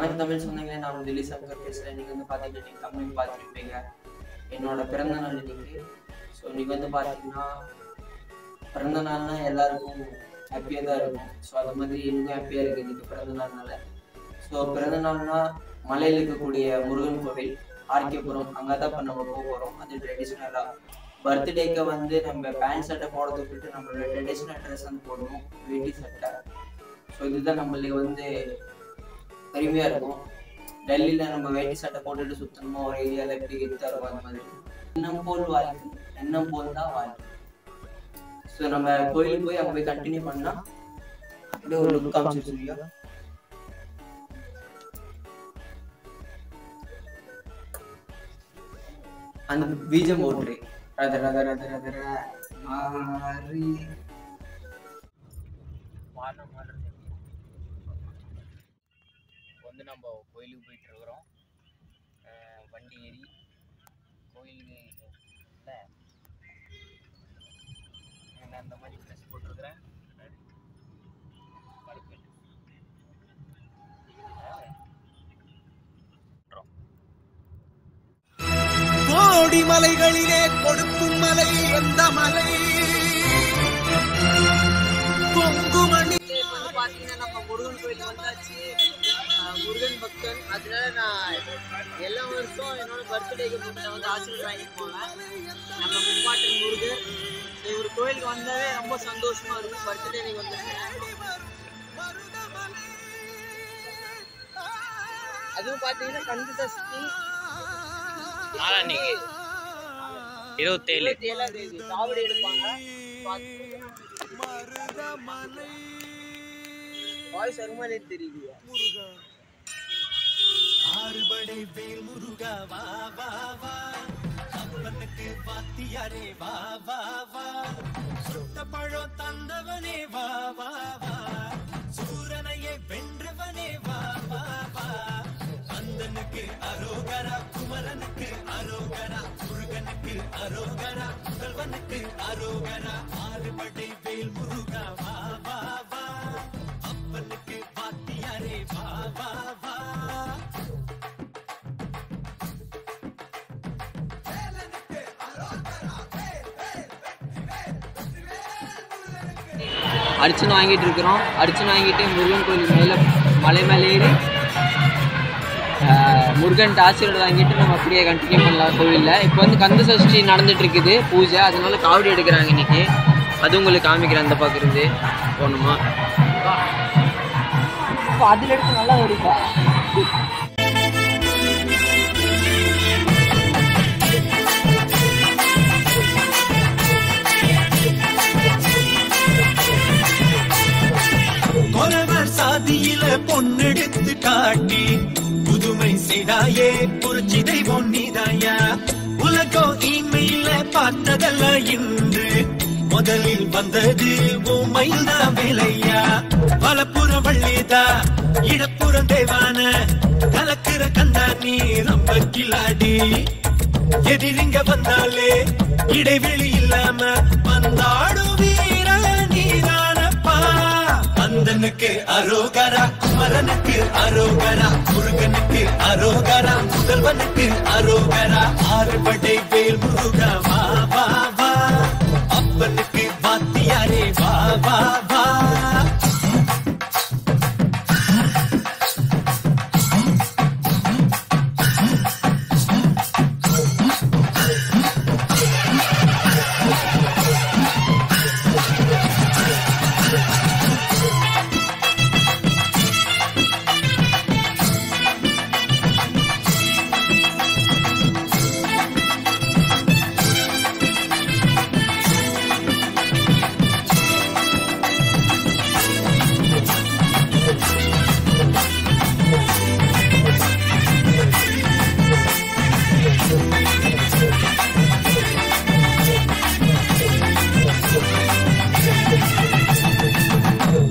வணக்கம் தமிழ் சொந்தங்களே, நான் தில்லி சங்கர் பேசுகிறேன். நீங்கள் வந்து பார்த்தீங்கன்னா நீங்கள் தமிழ் பார்த்துருப்பீங்க. என்னோட பிறந்த நாள் இன்னைக்கு. ஸோ நீங்கள் வந்து பார்த்தீங்கன்னா பிறந்த நாள்னா எல்லாருக்கும் ஹாப்பியாக தான் இருக்கும். ஸோ அது மாதிரி எனக்கும் ஹாப்பியாக இருக்குது இன்னைக்கு பிறந்த நாள்னால. ஸோ பிறந்த நாள்னா மலையில் இருக்கக்கூடிய முருகன் கோவில் ஆர்கேபுரம், அங்கே தான் நம்ம போக போகிறோம். அது ட்ரெடிஷ்னலாக பர்த்டேக்கு வந்து நம்ம பேண்ட் சட்டை போடுறத விட்டு நம்மளோட ட்ரெடிஷ்னல் ட்ரெஸ் வந்து போடணும், வேட்டி சட்டை. ஸோ இதுதான் நம்மளுக்கு வந்து பெருமையாக இருக்கும். டெல்லியில் நம்ம வேட்டி சட்டை போட்டுட்டு சுற்றணுமோ ஒரு ஏரியாவில் எப்படி எடுத்து இருக்கும். அந்த மாதிரி எண்ணம் போல் வாழ்க்கை, எண்ணம் போல் தான் வாழ்க்கை. ஸோ நம்ம கோயிலுக்கு போய் அங்கே போய் கண்டினியூ பண்ணால் அப்படியே ஒரு லுக் காமிச்சிருக்கியா. அந்த பீஜம் போட்டு ரத ரத ரத ரத மாறி வந்து நம்ம கோயிலுக்கு போயிட்டு இருக்கிறோம். வண்டி ஏறி கோயிலுக்கு நான் அந்த மாதிரி ட்ரெஸ் போட்டிருக்கிறேன். கோடி மலைகளிலே கொடுக்கும் மலை எந்த மலை? பொங்குமணி. பாத்தீங்கன்னா நம்ம முருகன் கோயில் வந்தாச்சு. முருகன் பக்தன், அதனால நான் எல்லா வருஷம் என்னோட பர்த்டேக்கு வந்து ஆசீர்வாதம் வாங்கிட்டு போவேன். நம்ம முப்பாட்டன் முருகன் ஒரு கோயிலுக்கு வந்தாவே ரொம்ப சந்தோஷமா இருக்கும். பர்த்டே வந்துருக்கேன். அதுவும் பாத்தீங்கன்னா கந்து சஷ்டி 27ஆம் தேதி காவடி எடுப்பாங்க. வாய்ஸ் அருமானே தெரியலையா? ஆறுபடை வேல் முருகா வா வா வா, அப்பனுக்கு பாத்தியாரே வா வா வா, சுட்ட பழம் தந்தவனே வா வா வா, சூரனையே வென்றவனே வா வா வா, அந்தனுக்கு அரோகரா, குமரனுக்கு அரோகரா, முருகனுக்கு அரோகரா, முதல்வனுக்கு அரோகரா. ஆறுபடை வேல் முருகா வா வா வா, அப்பனுக்கு பாத்தியாரே வா வா வா. அர்ச்சனை வாங்கிட்டு இருக்கிறோம். அர்ச்சனை வாங்கிட்டு முருகன் கோயில் மேலே மலை மேலே ஏறி முருகன் ஆசீர்வாதம் வாங்கிட்டு நம்ம அப்படியே கண்டினியூ பண்ணலாம் கோவிலில். இப்போ வந்து கந்த சஷ்டி நடந்துட்டு இருக்குது பூஜை, அதனால காவடி எடுக்கிறாங்க இன்னைக்கு. அது உங்களுக்கு காமிக்கிறேன். அந்த பார்க்குறது போகணுமா? அதில் எடுத்து நல்லா வருப்பா. கொரவர் சாதியில பொண்ணெடுத்து காட்டி புதுமை செய்தாயே, புரட்சி தெய்வம் நீதாயா. உலகம் இன்மையில பார்த்ததல்ல இன்று, முதலில் வந்தது உமையில் தான் வேலையா. வலப்புறம் வள்ளிதா, இடப்புறம் தேவான, கலக்கிற கந்தா நீ ரொம்ப கிளாடி. எதிரிங்க வந்தாலே இடைவெளி இல்லாம வந்தாடும் வீர நீதானப்பா. அந்தனுக்கு அரோகரா, குமரனுக்கு அரோகரா, முருகனுக்கு அரோகரா, முதல்வனுக்கு அரோகரா. ஆறுபடை வேல் முருகா வா வா வா, அப்பனுக்கு வாத்தியாரே வா வா வா.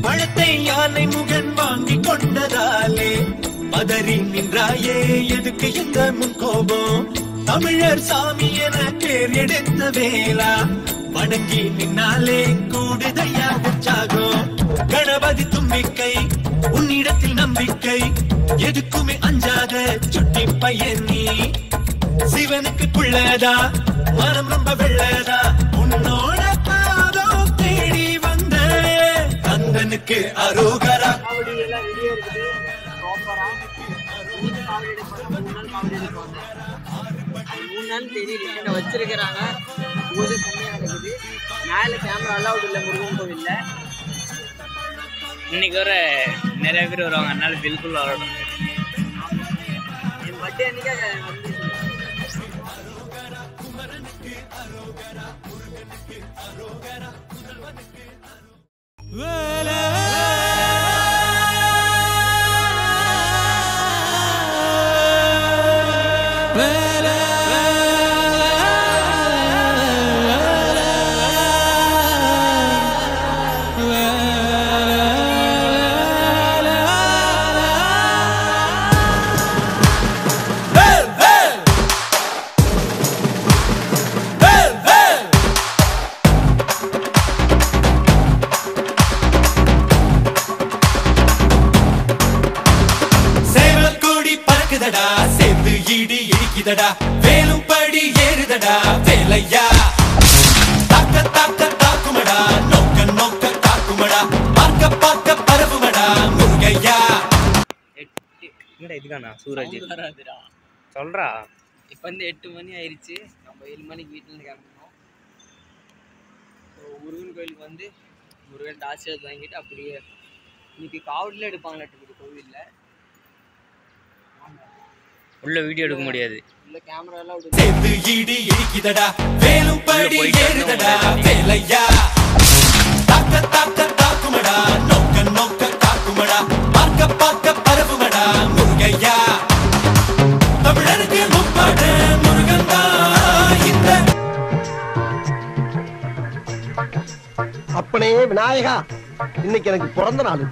பழத்தை யானை முகன் வாங்கி கொண்டதாலே பதறி நின்றாயே, எதுக்கு இந்த முன்கோபம்? தமிழர் சாமி என பேர் எடுத்த வேளா, வணங்கி நின்னாலே கூடுதையா உற்சாகம். கணபதி தும்பிக்கை உன்னிடத்தில் நம்பிக்கை எதுக்குமே அஞ்சாத சுட்டி பையன் நீ சிவனுக்கு புள்ளதா மனம் ரொம்ப வெள்ளதா உன்னோட பாதம் தேடி வந்த கந்தனுக்கு அரோகரா. காவடி எல்லாம் ரெடியா இருக்குது ப்ராப்பரா. 3 நாள் தெரியல வச்சிருக்கிறாங்க. பூஜை செம்மையா நடக்குது. மேல கேமரா அலௌட் இல்லை முருகன் கோவில்ல. இன்னைக்கு வர நிறைய பேர் வருவாங்க, அதனால பில்குல் வரணும். என் பர்த்டே அன்னைக்கு வந்து வேலும் படி ஏறுதடா வேலையா தாக்க தாக்க தாக்குமடா நோக்க நோக்க தாக்குமடா பார்க்க பார்க்க பரவுமடா முருகையா. என்னடா இதுதானா சூரஜ் வராதுடா சொல்றா. இப்போ வந்து 8 மணி ஆயிடுச்சு. நம்ம 7 மணிக்கு வீட்டிலேருந்து கிளம்பணும். ஸோ முருகன் கோயிலுக்கு வந்து முருகன் ஆசீர்வாதம் வாங்கிட்டு அப்படியே இன்னைக்கு காவடியில் எடுப்பாங்களாட்டு கோவிலில். உள்ள வீடியோ எடுக்க முடியாது. உள்ள கேமரா எல்லாம் சேத்து ஈடி இடிக்குதடா வேலும் படி ஏறுதடா வேலையா தாக்க தாக்க தாக்குமடா நோக்க நோக்க தாக்குமடா பார்க்க பார்க்க பரவுமடா முருகையா. தமிழருக்கு முப்பாடு முருகன் தான் இந்த. அப்பனே விநாயகா, இன்னைக்கு எனக்கு பிறந்த நாள்.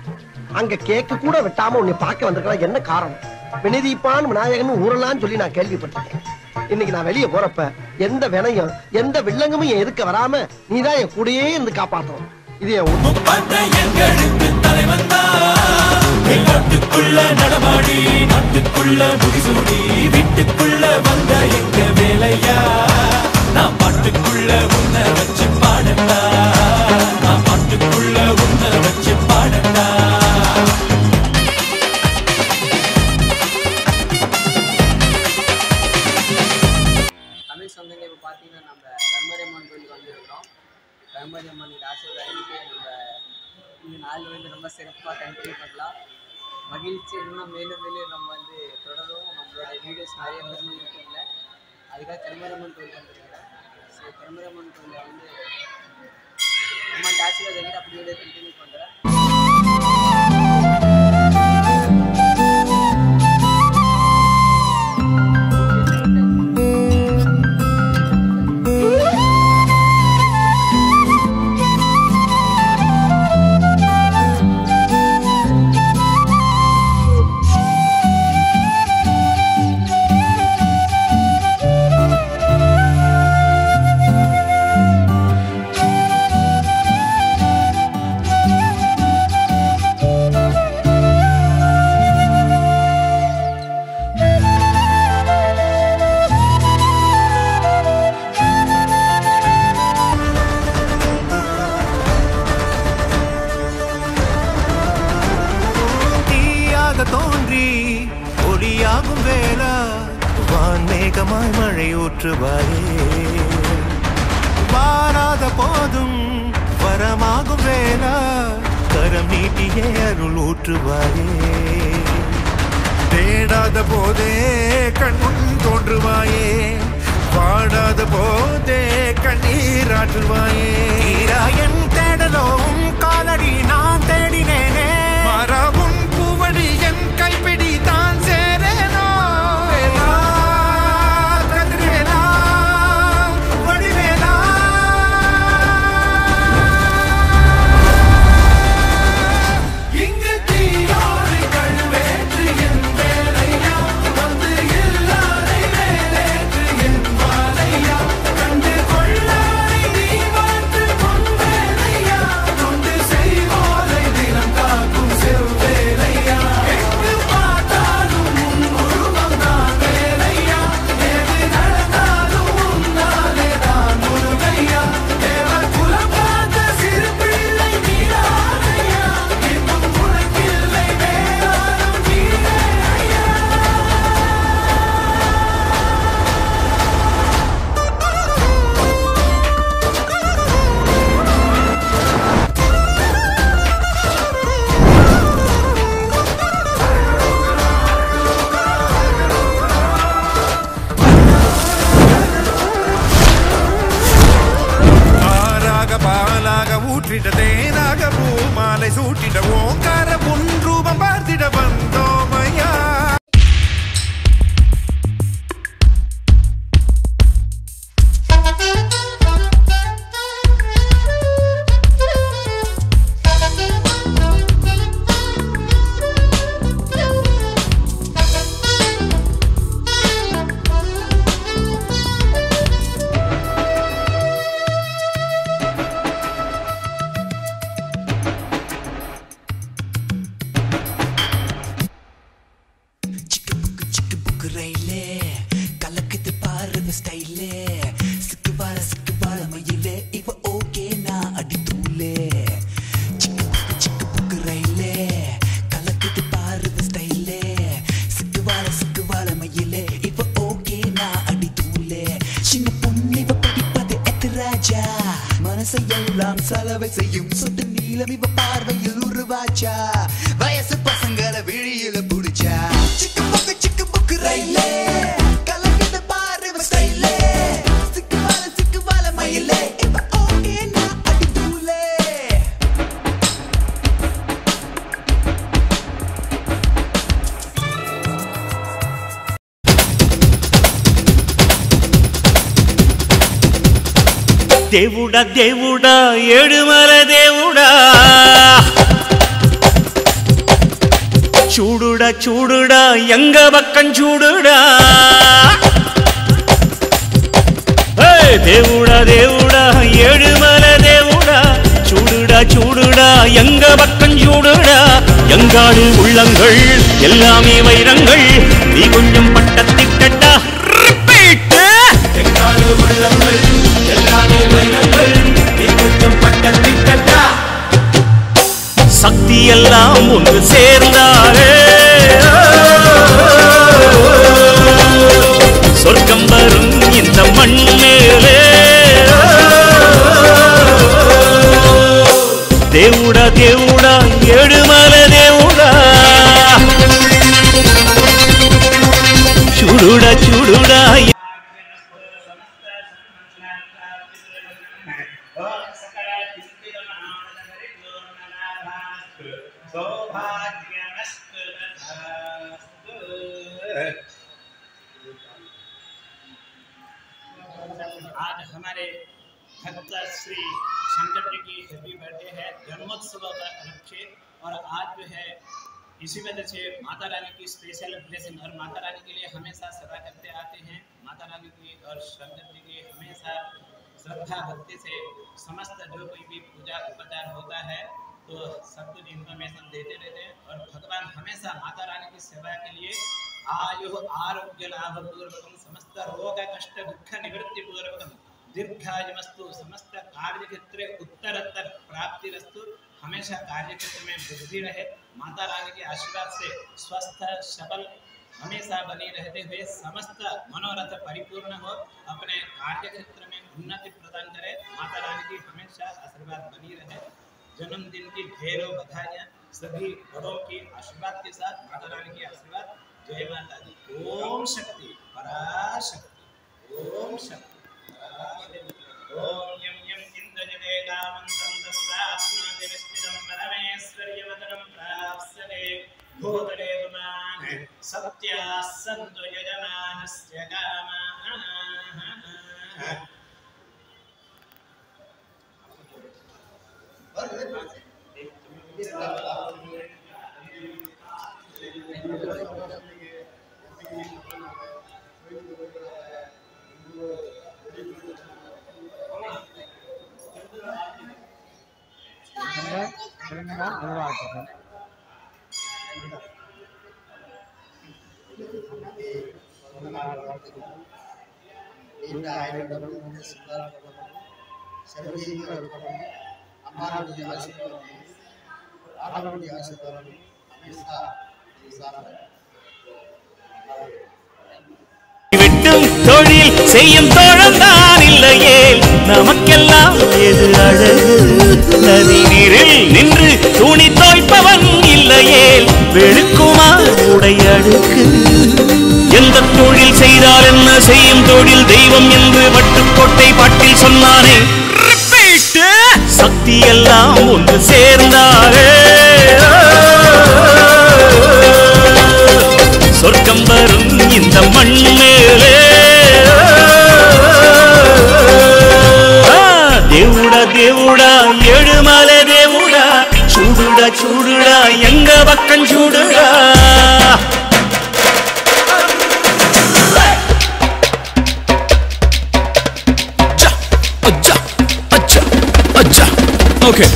அங்க கேக்கு கூட வெட்டாம உன்னை பார்க்க வந்திருக்கலாம். என்ன காரணம்? வினதீப்பான் விநாயகன் ஊரெல்லாம் சொல்லி நான் கேள்விப்பட்டிருக்கேன். இன்னைக்கு நான் வெளியே போறப்ப எந்த வினையும் எந்த வில்லங்கமும் என் எதுக்க வராம நீதான் என் கூடயே இருந்து காப்பாற்றணும். இது எங்களுக்கு தலைவன் நாட்டுக்குள்ள நடமாடி நாட்டுக்குள்ள முடிசூடி வீட்டுக்குள்ள வந்த எங்க வேலையா. நான் பாட்டுக்குள்ள உன்னை வச்சு பாடட்டா, நான் பாட்டுக்குள்ள உன்னை வச்சு பாடட்டா. சொந்தங்க. இப்போ பார்த்தீங்கன்னா நம்ம கருமாரியம்மன் கோயிலுக்கு வந்துருக்கிறோம். கருமாரியம்மன் ஆசீர்வாதத்துக்கு நம்ம இந்த நாள் வந்து ரொம்ப சிறப்பாக கண்டினியூ பண்ணலாம். மகிழ்ச்சி இன்னும் மேலும் மேலும் நம்ம வந்து தொடரும். நம்மளோட வீடியோஸ் நிறைய பேர் இருக்குல்ல, அதுக்காக கருமாரியம்மன் கோயிலுக்கு வந்துருக்கிறோம். ஸோ கருமாரியம்மன் கோயிலில் வந்து நம்ம ஆசீர்வாதம் அப்படி வீடியோ கண்டினியூ பண்ணுறேன். தோன்றி ஒளியாகும் வேளா வான்மேகமாய் மழை ஊற்றுவாயே. வாராத போதும் வரமாகும் வேளா கரம் நீட்டியே அருள் ஊற்றுவாயே. தேடாத போதே கண்முன் தோன்றுவாயே, பாடாத போதே கண்ணீர் ஆற்றுவாயே. என் தேடலும் காலடி நான் தேடினேனே, மரபும் பூவடி என் கைப்பிடி தான் சேரேனோ. கதிர்வேலா வடிவேலா இங்கு தீயோடு கழுவேற்று என் வேலையா, வந்து இல்லாதை வேலேற்று என் வாழையா. கண்டு கொள்ளாரை நீ வாழ்த்து பொன் வேலையா, தொண்டு செய்வோரை தினம் காக்கும் செவ்வேலை. ரயிலே கலக்குது பாரு ஸ்டைலே சிக்கு வாழ மயிலே இப்ப ஓகே நான் அடி தூளே சிக்கு புக்கு ரயிலே கலக்குது பாரு ஸ்டைலே சிக்கு வாழ மயிலே இப்ப ஓகே நான் அடி தூளே சின்ன பொண்ணு இவ படிப்பது எத்திராஜா மனசையெல்லாம் செலவை செய்யும் சொட்டு நீளம் இவ பார்வையில் உருவாச்சா வயசு பசங்களை விழியில புடிச்சா சிக்கு புக்கு ரயிலே கலக்குது பாரு ஸ்டைலே சிக்கு வாழ மயிலே இப்ப ஓகே நான் அடி தூளே దేవుడా దేవుడా ఏడుమల దేవుడా చూడుడా చూడుడా ఎంగ పక్కం చూడుడా దేవుడా దేవుడా ఏడుమల దేవుడా చూడుడా చూడుడా எங்க பக்கம் చూடுடா எங்காடு உள்ளங்கள் எல்லாமே வைரங்கள் நீ கொஞ்சம் பட்டத்திட்டா ரிப்பீட் எங்காடு உள்ளங்கள் எல்லாமே வைரங்கள் நீ கொஞ்சம் பட்டத்திட்டா சக்தி எல்லாம் ஒன்று சேர்ந்தாரே சொர்க்கம் வரும் இந்த மண்ணிலே దేవుడా దేవుడా ఏడుమల దేవుడా చూడుడా చూడుడా आज हमारे भक्त श्री शंकर जी की हैप्पी बर्थडे है, जन्मोत्सव का अनुच्छेद। और आज जो है इसी वजह से माता रानी की स्पेशल ब्लेसिंग और माता रानी के लिए हमेशा सदा करते आते हैं। माता रानी की और शंकर जी की हमेशा श्रद्धा भक्ति से समस्त जो कोई भी पूजा उपचार होता है तो सब कुछ इन्फॉर्मेशन देते रहते हैं। और भगवान हमेशा माता रानी की सेवा के लिए आयु आरोग्य लाभ पूर्वकम समस्त रोग कष्ट दुख निवृत्ति पूर्वकम दीर्घायुमस्तु समस्त कार्य क्षेत्र उत्तरोत्तर प्राप्तिरस्तु, हमेशा कार्य क्षेत्र में वृद्धि रहे, माता रानी के आशीर्वाद से स्वस्थ सबल हमेशा बनी रहते हुए समस्त मनोरथ परिपूर्ण हो, अपने कार्य क्षेत्र में उन्नति प्रदान करे, माता रानी की हमेशा आशीर्वाद बनी रहे। जन्मदिन की ढेरों बधाइयाँ सभी बड़ों की आशीर्वाद के साथ, माता रानी की आशीर्वाद। जय माता दी। ओम शक्ति पराशक्ति, ओम शक्ति ओम यम यम इंद्रजले कामंतं तं प्राप्नोति निश्चितं परमेश्वर्यवदनं प्राप्स्यते भूतले गुणान् सत्याः सन्तु यजमानस्य कामाः। வெட்டும் தொழில் செய்யும் தோழம்தான் இல்லையே நமக்கெல்லாம் எது அழகு, நதி நீரில் நின்று துணி தோய்ப்பவன் இல்லையே வெளுக்குமா உடை அடுக்கு. எந்த தொழில் செய்தால் என்ன, செய்யும் தொழில் தெய்வம் என்று வட்டுக்கோட்டை பாட்டில் சொன்னானே. சக்தி எல்லாம் ஒன்று சேர்ந்தாரே சொர்க்கம் வரும் இந்த மண் மேலே. దేవుడా దేవుడా ఏడుమల దేవుడా చూడుడా చూడుడా ఎంగ పక్కం చూడుడా. Okay.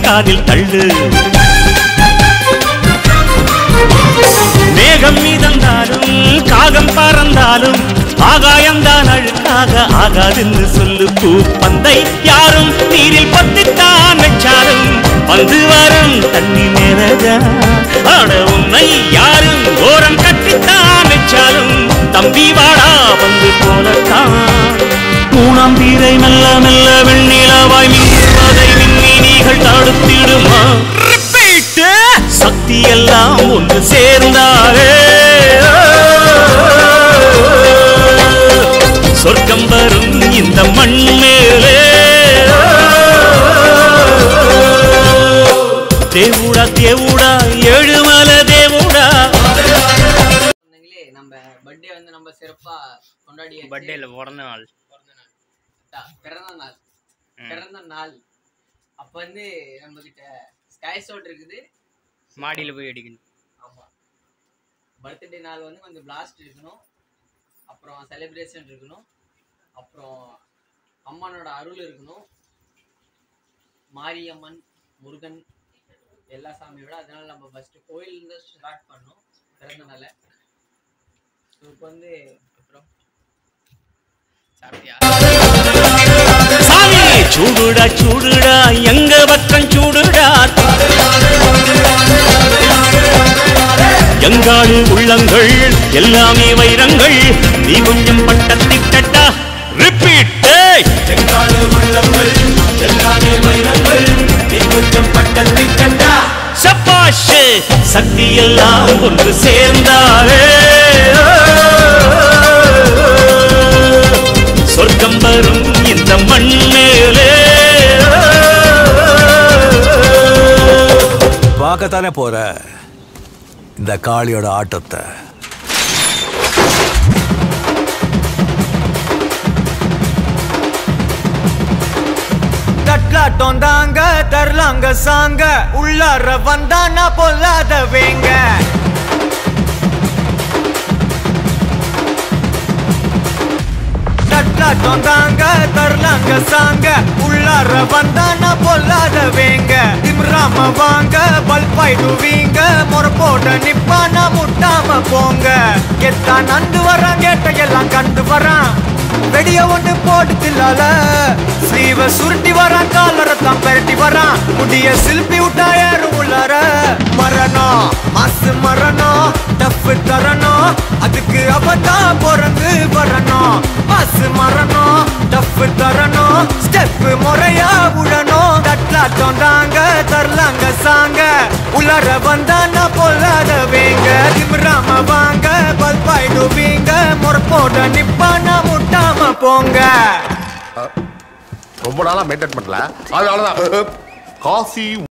காதில் தள்ளு. மேகம் மீதந்தாலும் காகம் பறந்தாலும் ஆகாயம்தான் அழுக்காக ஆகாதுன்னு சொல்லு. பூ பந்தை யாரும் நீரில் பத்தித்தான் வச்சாலும் வந்து வரும் தண்ணி மேலதா. ஆட உன்னை யாரும் ஓரம் கட்டித்தான் வச்சாலும் தம்பி வாடா வந்து போலத்தான். மூணாம் தீரை மெல்ல மெல்ல வெண்ணிலவாய் மின்னுவதை விண்மீனிகள் தடுத்திடுமா? சக்தி எல்லாம் ஒன்று சேர்ந்தாரே சொர்க்கம் வரும் இந்த மண் மேலே. தேவுடா தேவுடா ஏழுமலை தேவுடா. நம்ம பர்த்டே வந்து நம்ம சிறப்பா கொண்டாடி. பர்த்டே இல்ல, பிறந்த நாள். பிறந்த நாள் அப்ப வந்து நம்ம கிட்ட ஸ்கை ஷாட் இருக்குது, மாடியில போய் அடிக்கணும். ஆமா, பர்த்டே நாள் வந்து கொஞ்சம் பிளாஸ்ட் இருக்கணும், அப்புறம் செலிப்ரேஷன் இருக்கணும், அப்புறம் அம்மனோட அருள் இருக்கணும், மாரியம்மன் முருகன் எல்லா சாமியோட. அதனால நம்ம ஃபர்ஸ்ட் கோயில் இருந்து ஸ்டார்ட் பண்ணோம் பிறந்தனால. இப்போ வந்து அப்புறம் சாப்பிட்டியா? சாமி சூடுடா சூடுடா எங்க பக்கம் சூடுடா. எங்காடு உள்ளங்கள் எல்லாமே வைரங்கள். நீ கொஞ்சம் பட்டத்திட்டா. ரிப்பீட். எங்காடு உள்ளங்கள் எல்லாமே வைரங்கள். நீ கொஞ்சம் பட்டத்திட்டா. சபாஷ். சக்தி எல்லாம் ஒன்று சேர்ந்தாரே சொர்க்கம் வரும் இந்த மண் மேலே. பார்க்கத்தானே போற இந்த காளியோட ஆட்டத்தை. தட்லாட்டம் தாங்க தரலாங்க சாங்க உள்ளார வந்தானா பொல்லாத வேங்க. தட்லாட்டம் தாங்க தரலாங்க சாங்க உள்ளார வந்தானா பொல்லாத வேங்க. திம்ராம வாங்க பல்பாயிடுவீங்க முறப்போட நிப்பானா முட்டாம போங்க. கெத்தா நந்து வரான் கேட்டையெல்லாம் கண்டு வரான் வெடிய ஒண்ணு போட்டு தில்லால. ஸ்லீவ சுருட்டி வரான் காலரத்தான் பெரட்டி வரான் முடிய சில்பி விட்டா ஏறும் உள்ளார. மரணம் மாசு மரணம் டஃப் தரணும் அதுக்கு அவதான் பிறந்து வரணும். மாசு மரணம் டஃப் தரணும் ஸ்டெப் முறையா விடணும். தட்லாட்டம் தாங்க தரலாங்க சாங்க உள்ளார வந்தானா பொல்லாத வேங்க. திமிராம வாங்க பல்பாயிடுவீங்க முறப்போட நிப்பானா முட்டாம போங்க. ரொம்ப நாளா மெயின்டைன் பண்ணல, அதனாலதான் காஃபி